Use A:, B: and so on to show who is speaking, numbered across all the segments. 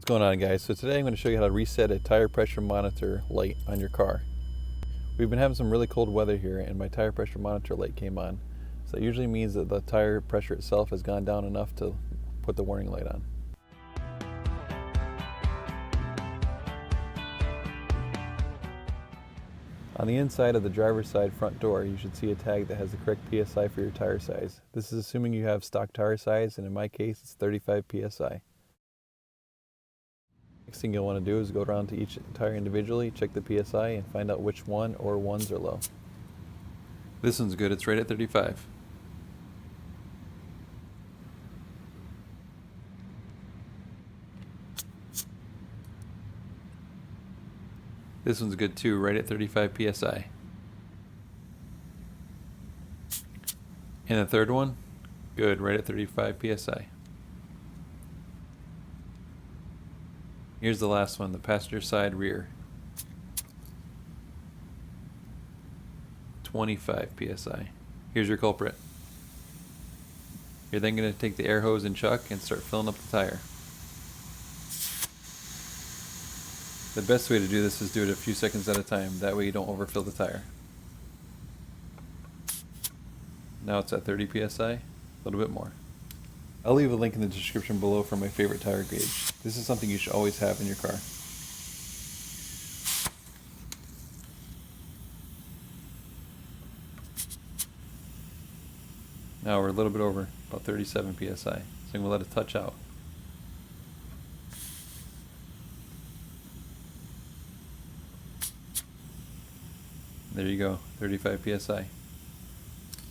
A: going on, guys? So today I'm going to show you how to reset a tire pressure monitor light on your car. We've been having some really cold weather here and my tire pressure monitor light came on. So that usually means that the tire pressure itself has gone down enough to put the warning light on. On the inside of the driver's side front door, you should see a tag that has the correct PSI for your tire size. This is assuming you have stock tire size, and in my case it's 35 PSI. Next thing you'll want to do is go around to each tire individually, check the PSI, and find out which one or ones are low. This one's good, it's right at 35. This one's good too, right at 35 PSI. And the third one, good, right at 35 PSI. Here's the last one, the passenger side rear. 25 PSI. Here's your culprit. You're then going to take the air hose and chuck and start filling up the tire. The best way to do this is do it a few seconds at a time, that way you don't overfill the tire. Now it's at 30 PSI, a little bit more. I'll leave a link in the description below for my favorite tire gauge. This is something you should always have in your car. Now we're a little bit over, about 37 PSI, so I'm going to let it touch out. There you go, 35 PSI.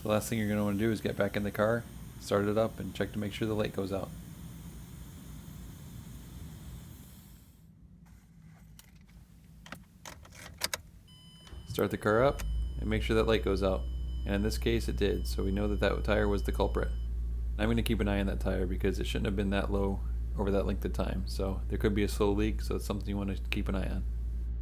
A: The last thing you're going to want to do is get back in the car, start it up, and check to make sure the light goes out. Start the car up and make sure that light goes out. And in this case it did, so we know that that tire was the culprit. I'm going to keep an eye on that tire because it shouldn't have been that low over that length of time. So there could be a slow leak, so it's something you want to keep an eye on.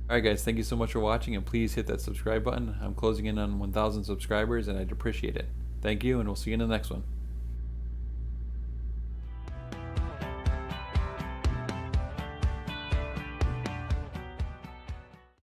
A: Alright guys, thank you so much for watching, and please hit that subscribe button. I'm closing in on 1,000 subscribers and I'd appreciate it. Thank you, and we'll see you in the next one.